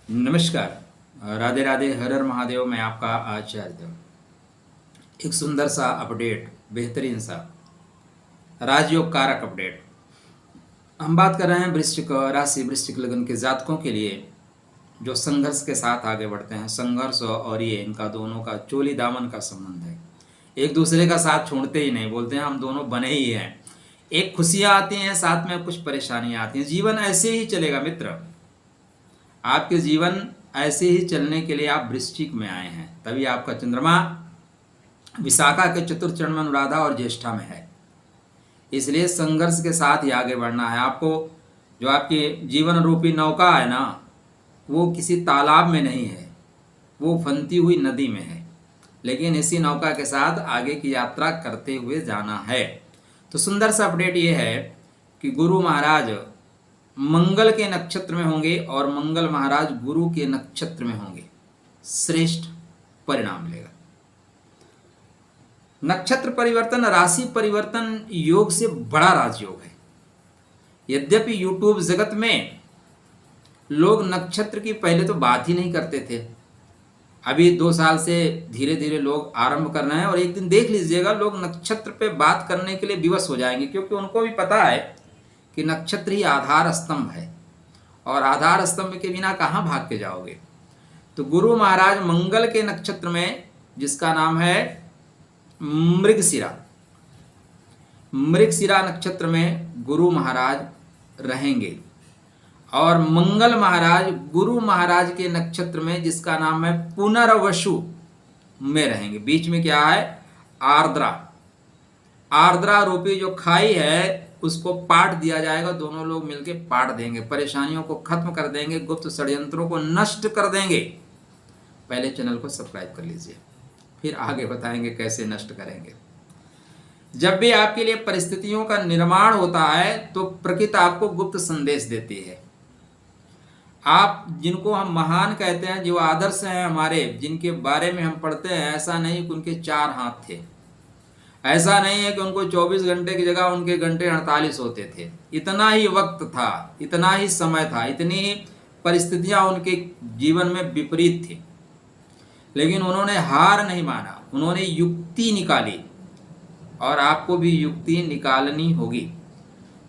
नमस्कार। राधे राधे, हर हर महादेव। मैं आपका आचार्य। एक सुंदर सा अपडेट, बेहतरीन सा राजयोग कारक अपडेट। हम बात कर रहे हैं वृश्चिक राशि, वृश्चिक लगन के जातकों के लिए जो संघर्ष के साथ आगे बढ़ते हैं। संघर्ष और ये इनका दोनों का चोली दामन का संबंध है। एक दूसरे का साथ छोड़ते ही नहीं, बोलते हैं हम दोनों बने ही हैं। एक खुशियां आती हैं, साथ में कुछ परेशानियां आती हैं। जीवन ऐसे ही चलेगा मित्र। आपके जीवन ऐसे ही चलने के लिए आप वृश्चिक में आए हैं। तभी आपका चंद्रमा विशाखा के चतुर्थ चरण में अनुराधा और ज्येष्ठा में है। इसलिए संघर्ष के साथ ही आगे बढ़ना है आपको। जो आपकी जीवन रूपी नौका है ना, वो किसी तालाब में नहीं है, वो फनती हुई नदी में है। लेकिन इसी नौका के साथ आगे की यात्रा करते हुए जाना है। तो सुंदर सा अपडेट ये है कि गुरु महाराज मंगल के नक्षत्र में होंगे और मंगल महाराज गुरु के नक्षत्र में होंगे। श्रेष्ठ परिणाम मिलेगा। नक्षत्र परिवर्तन, राशि परिवर्तन योग से बड़ा राजयोग है। यद्यपि यूट्यूब जगत में लोग नक्षत्र की पहले तो बात ही नहीं करते थे। अभी 2 साल से धीरे धीरे लोग आरंभ कर रहे हैं और एक दिन देख लीजिएगा लोग नक्षत्र पे बात करने के लिए विवश हो जाएंगे, क्योंकि उनको भी पता है कि नक्षत्र ही आधार स्तंभ है और आधार स्तंभ के बिना कहाँ भाग के जाओगे। तो गुरु महाराज मंगल के नक्षत्र में, जिसका नाम है मृगशिरा, मृगशिरा नक्षत्र में गुरु महाराज रहेंगे। और मंगल महाराज गुरु महाराज के नक्षत्र में, जिसका नाम है पुनर्वसु, में रहेंगे। बीच में क्या है? आर्द्रा। आर्द्रा रूपी जो खाई है उसको पाट दिया जाएगा। दोनों लोग मिलकर पाट देंगे, परेशानियों को खत्म कर देंगे, गुप्त षड्यंत्रों को नष्ट कर देंगे। पहले चैनल को सब्सक्राइब कर लीजिए, फिर आगे बताएंगे कैसे नष्ट करेंगे। जब भी आपके लिए परिस्थितियों का निर्माण होता है तो प्रकृति आपको गुप्त संदेश देती है। आप जिनको हम महान कहते हैं, जो आदर्श हैं हमारे, जिनके बारे में हम पढ़ते हैं, ऐसा नहीं कि उनके 4 हाथ थे, ऐसा नहीं है कि उनको 24 घंटे की जगह उनके घंटे 48 होते थे। इतना ही वक्त था, इतना ही समय था, इतनी ही परिस्थितियां उनके जीवन में विपरीत थी, लेकिन उन्होंने हार नहीं माना। उन्होंने युक्ति निकाली और आपको भी युक्ति निकालनी होगी।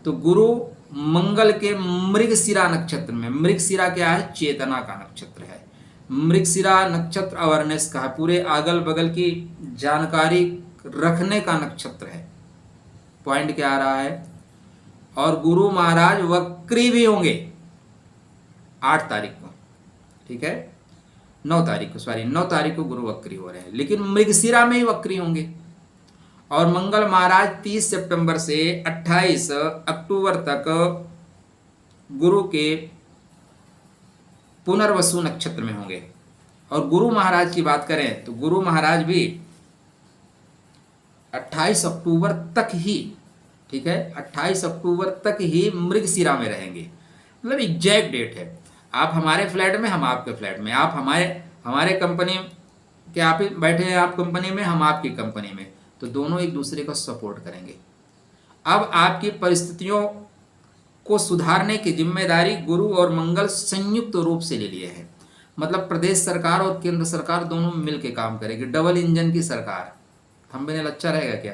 तो गुरु मंगल के मृगशिरा नक्षत्र में, मृगशिरा क्या है? चेतना का नक्षत्र है। मृगशिरा नक्षत्र अवेयरनेस का है, पूरे अगल बगल की जानकारी रखने का नक्षत्र है। पॉइंट क्या आ रहा है? और गुरु महाराज वक्री भी होंगे 8 तारीख को, ठीक है, 9 तारीख को गुरु वक्री हो रहे हैं, लेकिन मृगशिरा में ही वक्री होंगे। और मंगल महाराज 30 सितंबर से 28 अक्टूबर तक गुरु के पुनर्वसु नक्षत्र में होंगे। और गुरु महाराज की बात करें तो गुरु महाराज भी 28 अक्टूबर तक ही, ठीक है, 28 अक्टूबर तक ही मृगशिरा में रहेंगे। मतलब एग्जैक्ट डेट है। आप हमारे फ्लैट में, हम आपके फ्लैट में, आप हमारे कंपनी के, आप बैठे हैं आप कंपनी में, हम आपकी कंपनी में, तो दोनों एक दूसरे को सपोर्ट करेंगे। अब आपकी परिस्थितियों को सुधारने की जिम्मेदारी गुरु और मंगल संयुक्त रूप से ले लिए हैं। मतलब प्रदेश सरकार और केंद्र सरकार दोनों मिलकर काम करेगी। डबल इंजन की सरकार। थंबनेल अच्छा रहेगा क्या?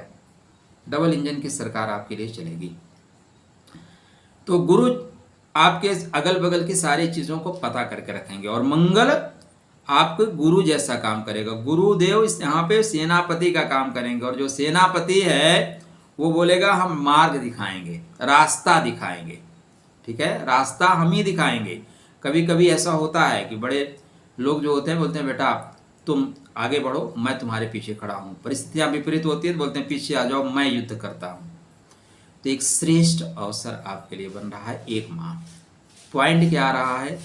डबल इंजन की सरकार आपके लिए चलेगी। तो गुरु आपके अगल बगल की सारी चीजों को पता करके रखेंगे और मंगल आपके गुरु जैसा काम करेगा। गुरुदेव यहाँ पे सेनापति का काम करेंगे, और जो सेनापति है वो बोलेगा हम मार्ग दिखाएंगे, रास्ता दिखाएंगे, ठीक है, रास्ता हम ही दिखाएंगे। कभी कभी ऐसा होता है कि बड़े लोग जो होते हैं बोलते हैं बेटा तुम आगे बढ़ो, मैं तुम्हारे पीछे खड़ा हूँ। परिस्थितियाँ विपरीत होती है तो बोलते हैं पीछे आ जाओ, मैं युद्ध करता हूँ। तो एक श्रेष्ठ अवसर आपके लिए बन रहा है 1 माह। पॉइंट क्या आ रहा है?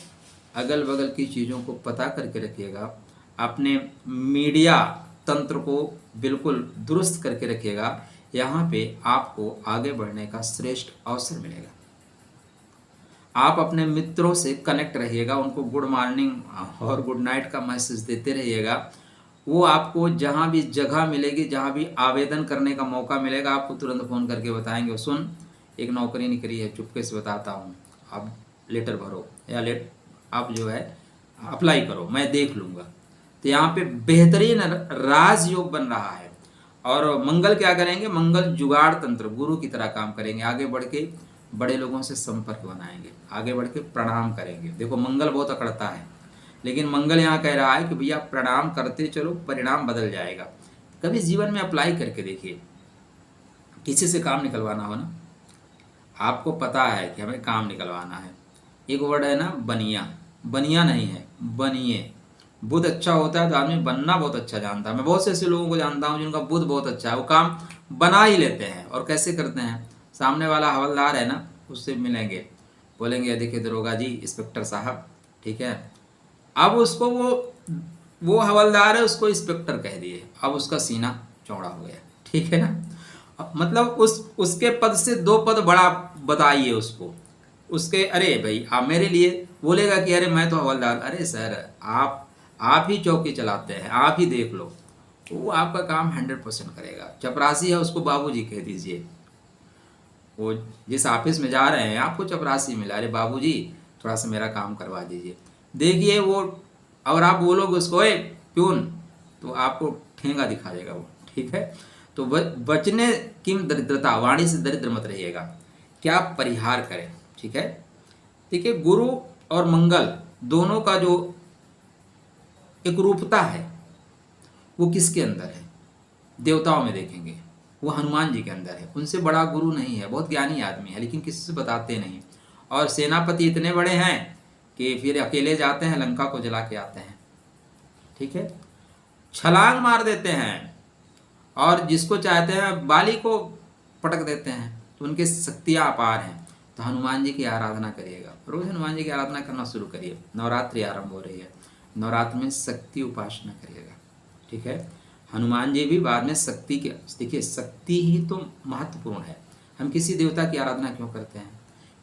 अगल बगल की चीज़ों को पता करके रखिएगा, अपने मीडिया तंत्र को बिल्कुल दुरुस्त करके रखिएगा। यहाँ पे आपको आगे बढ़ने का श्रेष्ठ अवसर मिलेगा। आप अपने मित्रों से कनेक्ट रहिएगा, उनको गुड मॉर्निंग और गुड नाइट का मैसेज देते रहिएगा। वो आपको जहाँ भी जगह मिलेगी, जहाँ भी आवेदन करने का मौका मिलेगा, आपको तुरंत फ़ोन करके बताएंगे सुन एक नौकरी निकली है, चुपके से बताता हूँ, आप लेटर भरो, या आप जो है अप्लाई करो, मैं देख लूँगा। तो यहाँ पे बेहतरीन राजयोग बन रहा है। और मंगल क्या करेंगे, मंगल जुगाड़ तंत्र गुरु की तरह काम करेंगे, आगे बढ़ के बड़े लोगों से संपर्क बनाएंगे, आगे बढ़ के प्रणाम करेंगे। देखो मंगल बहुत अकड़ता है, लेकिन मंगल यहाँ कह रहा है कि भैया प्रणाम करते चलो, परिणाम बदल जाएगा। कभी जीवन में अप्लाई करके देखिए, किसी से काम निकलवाना हो ना, आपको पता है कि हमें काम निकलवाना है, एक वर्ड है ना बनिया, बनिया नहीं है बनिए। बुद्ध अच्छा होता है तो आदमी बनना बहुत अच्छा जानता है। मैं बहुत से ऐसे लोगों को जानता हूँ जिनका बुद्ध बहुत अच्छा है, वो काम बना ही लेते हैं। और कैसे करते हैं, सामने वाला हवलदार है ना, उससे मिलेंगे, बोलेंगे देखिए दरोगा जी, इंस्पेक्टर साहब, ठीक है। अब उसको वो हवलदार है, उसको इंस्पेक्टर कह दिए, अब उसका सीना चौड़ा हो गया, ठीक है ना। मतलब उसके पद से 2 पद बड़ा बताइए उसको, उसके अरे भाई आप मेरे लिए बोलेगा कि अरे मैं तो हवलदार, अरे सर आप ही चौकी चलाते हैं, आप ही देख लो। तो वो आपका काम 100% करेगा। चपरासी है, उसको बाबूजी कह दीजिए। वो जिस ऑफिस में जा रहे हैं, आपको चपरासी मिला, अरे बाबूजी थोड़ा सा मेरा काम करवा दीजिए, देखिए वो, और आप बोलोगे उसको ए प्यून, तो आपको ठेंगा दिखा देगा वो, ठीक है। तो बचने की दरिद्रता, वाणी से दरिद्र मत रहिएगा। क्या परिहार करें, ठीक है। देखिए गुरु और मंगल दोनों का जो एक रूपता है वो किसके अंदर है, देवताओं में देखेंगे, वो हनुमान जी के अंदर है। उनसे बड़ा गुरु नहीं है, बहुत ज्ञानी आदमी है, लेकिन किसी से बताते नहीं। और सेनापति इतने बड़े हैं कि फिर अकेले जाते हैं, लंका को जला के आते हैं, ठीक है। छलांग मार देते हैं और जिसको चाहते हैं बाली को पटक देते हैं। तो उनकी शक्तियाँ अपार हैं। तो हनुमान जी की आराधना करिएगा, रोज हनुमान जी की आराधना करना शुरू करिए। नवरात्रि आरंभ हो रही है, नवरात्र में शक्ति उपासना करिएगा, ठीक है। हनुमान जी भी बाद में शक्ति के, देखिए शक्ति ही तो महत्वपूर्ण है। हम किसी देवता की आराधना क्यों करते हैं,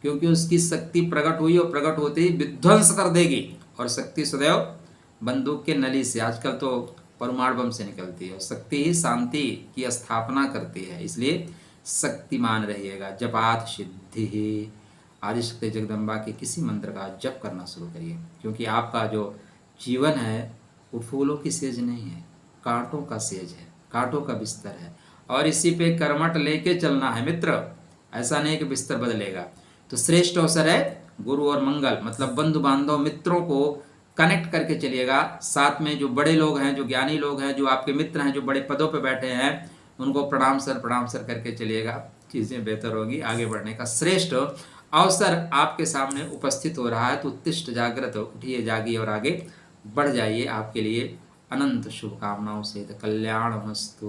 क्योंकि उसकी शक्ति प्रकट हुई और प्रकट होते ही विध्वंस कर देगी। और शक्ति सदैव बंदूक के नली से, आजकल तो परमाणु बम से निकलती है। शक्ति ही शांति की स्थापना करती है, इसलिए शक्तिमान रहिएगा। जपात सिद्धि ही, आदिशक्ति जगदम्बा के किसी मंत्र का जप करना शुरू करिए, क्योंकि आपका जो जीवन है वो फूलों की सेज नहीं है, कांटों का सेज है, कांटों का बिस्तर है। और इसी पे कर्मठ लेके चलना है मित्र, ऐसा नहीं कि बिस्तर बदलेगा। तो श्रेष्ठ अवसर है गुरु और मंगल, मतलब बंधु बांधव मित्रों को कनेक्ट करके चलिएगा। साथ में जो बड़े लोग हैं, जो ज्ञानी लोग हैं, जो आपके मित्र हैं, जो बड़े पदों पर बैठे हैं, उनको प्रणाम सर करके चलिएगा, चीज़ें बेहतर होगी। आगे बढ़ने का श्रेष्ठ अवसर आपके सामने उपस्थित हो रहा है। तो उत्तिष्ठ जागृत, उठिए जागिए और आगे बढ़ जाइए। आपके लिए अनंत शुभकामनाओं से कल्याणमस्तु।